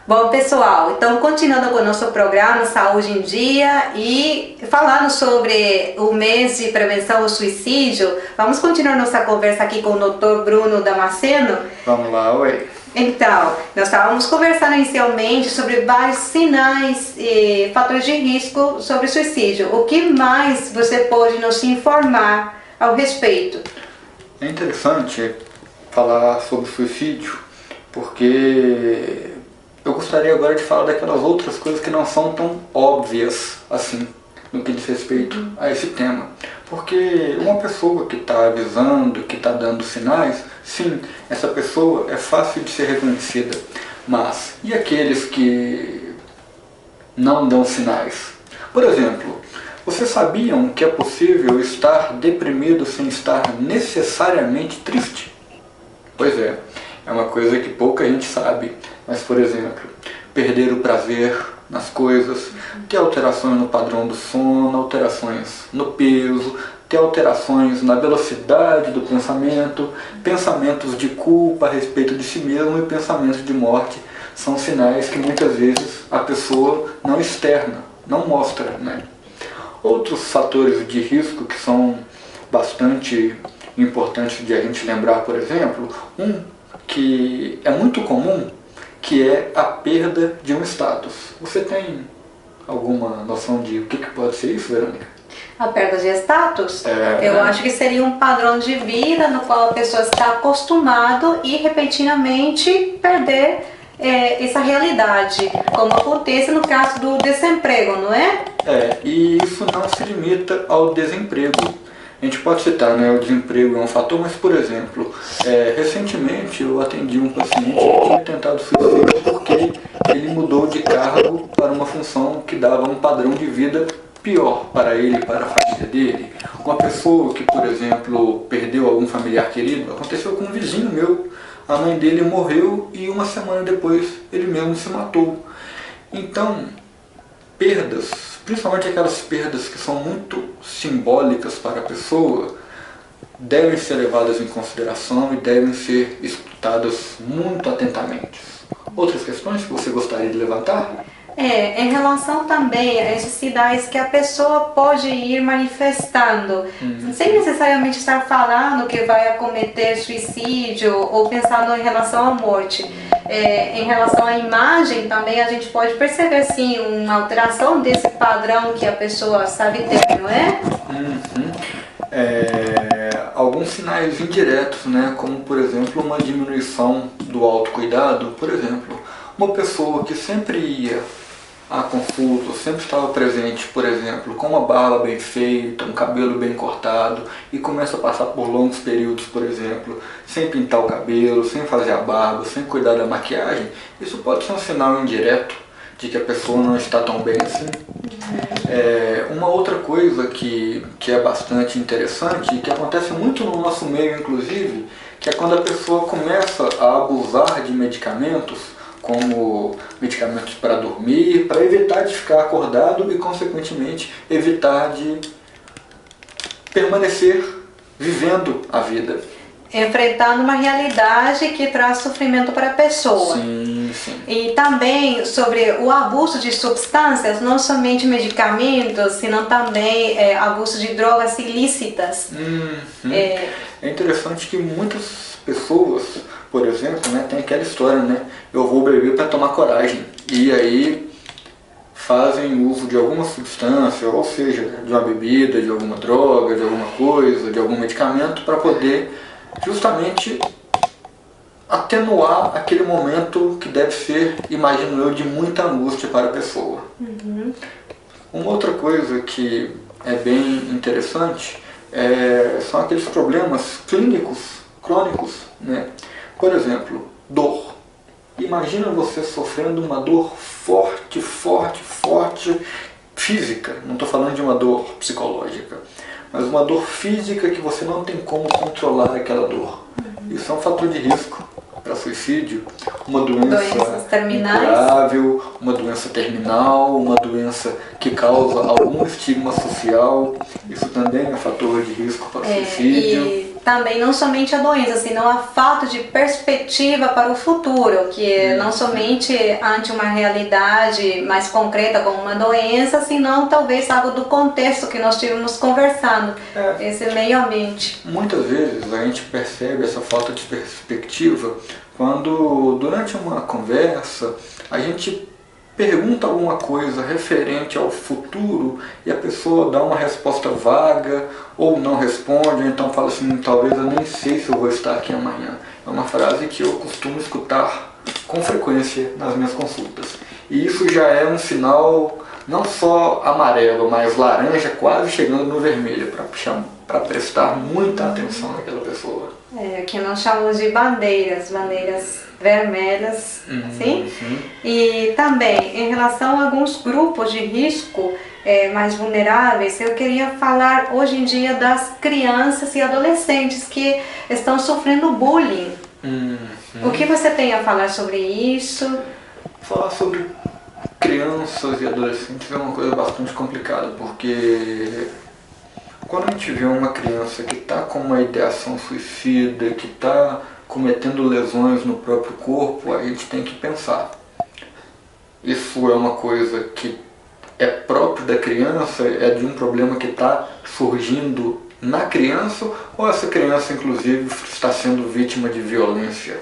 Bom, pessoal, então continuando com o nosso programa Saúde em Dia e falando sobre o mês de prevenção ao suicídio, vamos continuar nossa conversa aqui com o Dr. Bruno Damasceno. Vamos lá, ué. Então, nós estávamos conversando inicialmente sobre vários sinais e fatores de risco sobre o suicídio. O que mais você pode nos informar ao respeito? É interessante falar sobre suicídio, porque eu gostaria agora de falar daquelas outras coisas que não são tão óbvias assim, no que diz respeito a esse tema. Porque uma pessoa que está avisando, que está dando sinais, sim, essa pessoa é fácil de ser reconhecida. Mas, e aqueles que não dão sinais? Por exemplo, vocês sabiam que é possível estar deprimido sem estar necessariamente triste? Pois é uma coisa que pouca gente sabe. Mas, por exemplo, perder o prazer nas coisas, ter alterações no padrão do sono, alterações no peso, ter alterações na velocidade do pensamento, pensamentos de culpa a respeito de si mesmo e pensamentos de morte, são sinais que muitas vezes a pessoa não externa, não mostra, né? Outros fatores de risco que são bastante importantes de a gente lembrar, por exemplo, que é muito comum, que é a perda de um status. Você tem alguma noção de o que pode ser isso, Verônica? A perda de status? Eu acho que seria um padrão de vida no qual a pessoa está acostumado e repentinamente perder essa realidade, como acontece no caso do desemprego, não é? E isso não se limita ao desemprego. A gente pode citar, né, o desemprego é um fator, mas, por exemplo, recentemente eu atendi um paciente que tinha tentado suicídio porque ele mudou de cargo para uma função que dava um padrão de vida pior para ele e para a família dele. Uma pessoa que, por exemplo, perdeu algum familiar querido, aconteceu com um vizinho meu. A mãe dele morreu e uma semana depois ele mesmo se matou. Então, perdas, principalmente aquelas perdas que são muito simbólicas para a pessoa, devem ser levadas em consideração e devem ser escutadas muito atentamente. Outras questões que você gostaria de levantar? Em relação também a esses sinais que a pessoa pode ir manifestando, sem necessariamente estar falando que vai acometer suicídio ou pensando em relação à morte. Em relação à imagem também a gente pode perceber sim uma alteração desse padrão que a pessoa sabe ter, não é? Alguns sinais indiretos, né? Como por exemplo uma diminuição do autocuidado. Por exemplo, uma pessoa que sempre ia a consulta, sempre estava presente, por exemplo, com uma barba bem feita, um cabelo bem cortado e começa a passar por longos períodos, por exemplo, sem pintar o cabelo, sem fazer a barba, sem cuidar da maquiagem, isso pode ser um sinal indireto de que a pessoa não está tão bem assim. Uma outra coisa que é bastante interessante e que acontece muito no nosso meio, inclusive, que é quando a pessoa começa a abusar de medicamentos, como medicamentos para dormir, para evitar de ficar acordado e, consequentemente, evitar de permanecer vivendo a vida. Enfrentando uma realidade que traz sofrimento para a pessoa. Sim, sim. E também sobre o abuso de substâncias, não somente medicamentos, senão também abuso de drogas ilícitas. É interessante que muitas pessoas, por exemplo, né, tem aquela história, né? Eu vou beber para tomar coragem. E aí fazem uso de alguma substância, ou seja, de uma bebida, de alguma droga, de alguma coisa, de algum medicamento, para poder justamente atenuar aquele momento que deve ser, imagino eu, de muita angústia para a pessoa. Uma outra coisa que é bem interessante são aqueles problemas clínicos, crônicos, né? Por exemplo, dor. Imagina você sofrendo uma dor forte, física. Não estou falando de uma dor psicológica, mas uma dor física que você não tem como controlar aquela dor. Isso é um fator de risco para suicídio, uma doença incurável, uma doença terminal, uma doença que causa algum estigma social. Isso também é um fator de risco para suicídio. também não somente a doença, senão a falta de perspectiva para o futuro, que não somente ante uma realidade mais concreta como uma doença, senão talvez algo do contexto que nós estivemos conversando, esse meio ambiente. Muitas vezes a gente percebe essa falta de perspectiva quando durante uma conversa a gente pergunta alguma coisa referente ao futuro e a pessoa dá uma resposta vaga ou não responde, ou então fala assim, talvez eu nem sei se eu vou estar aqui amanhã. É uma frase que eu costumo escutar com frequência nas minhas consultas. E isso já é um sinal não só amarelo, mas laranja, quase chegando no vermelho, para prestar muita atenção naquela pessoa. Que nós chamamos de bandeiras vermelhas, sim? E também, em relação a alguns grupos de risco mais vulneráveis, eu queria falar hoje em dia das crianças e adolescentes que estão sofrendo bullying. O que você tem a falar sobre isso? Falar sobre crianças e adolescentes é uma coisa bastante complicada, porque quando a gente vê uma criança que está com uma ideação suicida, que está cometendo lesões no próprio corpo, a gente tem que pensar. Isso é uma coisa que é próprio da criança, é de um problema que está surgindo na criança, ou essa criança inclusive está sendo vítima de violência?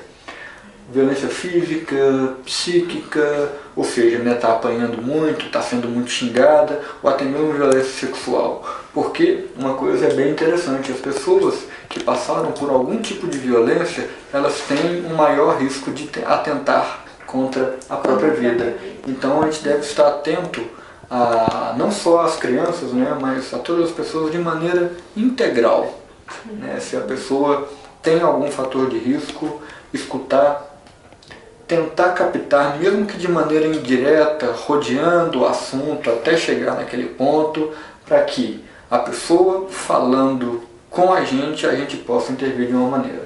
Violência física, psíquica, ou seja, está apanhando muito, está sendo muito xingada, ou até mesmo violência sexual. Porque uma coisa é bem interessante, as pessoas que passaram por algum tipo de violência, elas têm um maior risco de atentar contra a própria vida. Então a gente deve estar atento a não só às crianças, mas a todas as pessoas de maneira integral. Se a pessoa tem algum fator de risco, escutar, tentar captar, mesmo que de maneira indireta, rodeando o assunto até chegar naquele ponto, para que a pessoa falando com a gente possa intervir de uma maneira.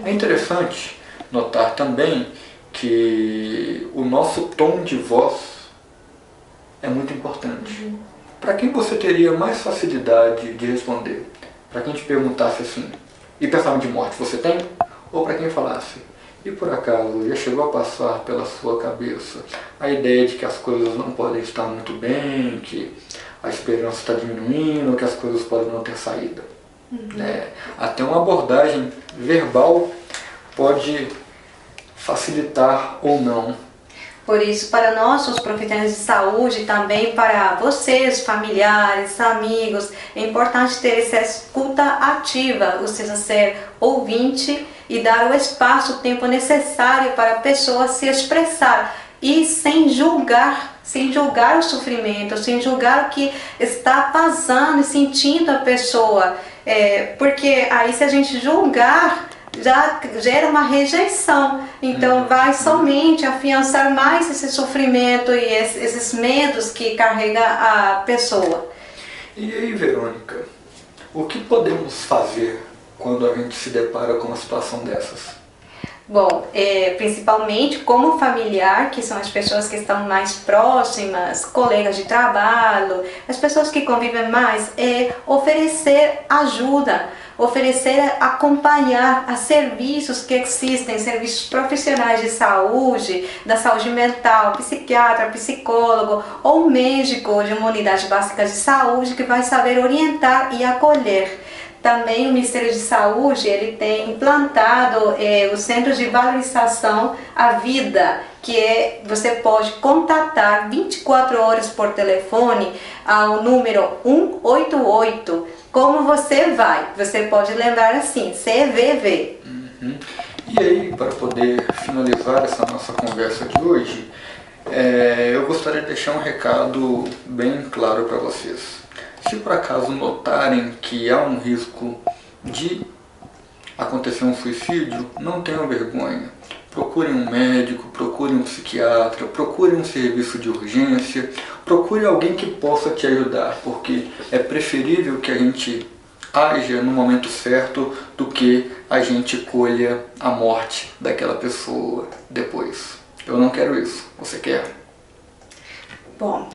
É interessante notar também que o nosso tom de voz é muito importante. Para quem você teria mais facilidade de responder? Para quem te perguntasse assim, e pensamento de morte você tem? Ou para quem falasse, e por acaso já chegou a passar pela sua cabeça a ideia de que as coisas não podem estar muito bem, que a esperança está diminuindo, que as coisas podem não ter saída? Até uma abordagem verbal pode facilitar ou não. Por isso, para nós, os profissionais de saúde, também para vocês, familiares, amigos, é importante ter essa escuta ativa, ou seja, ser ouvinte e dar o espaço, o tempo necessário para a pessoa se expressar e sem julgar o sofrimento, sem julgar o que está passando e sentindo a pessoa, porque aí se a gente julgar, já gera uma rejeição, então vai somente afiançar mais esse sofrimento e esses medos que carrega a pessoa. E aí, Verônica, o que podemos fazer quando a gente se depara com uma situação dessas? Bom, principalmente como familiar, que são as pessoas que estão mais próximas, colegas de trabalho, as pessoas que convivem mais, oferecer ajuda, acompanhar a serviços que existem, serviços profissionais de saúde, da saúde mental, psiquiatra, psicólogo ou médico de uma unidade básica de saúde que vai saber orientar e acolher. Também o Ministério de Saúde ele tem implantado os Centros de Valorização à Vida, que você pode contatar 24 horas por telefone ao número 188. Como você vai? Você pode lembrar assim, CVV. E aí, para poder finalizar essa nossa conversa de hoje, eu gostaria de deixar um recado bem claro para vocês. Se por acaso notarem que há um risco de acontecer um suicídio, não tenham vergonha. Procurem um médico, procurem um psiquiatra, procurem um serviço de urgência, procure alguém que possa te ajudar, porque é preferível que a gente haja no momento certo do que a gente colha a morte daquela pessoa depois. Eu não quero isso. Você quer? Bom,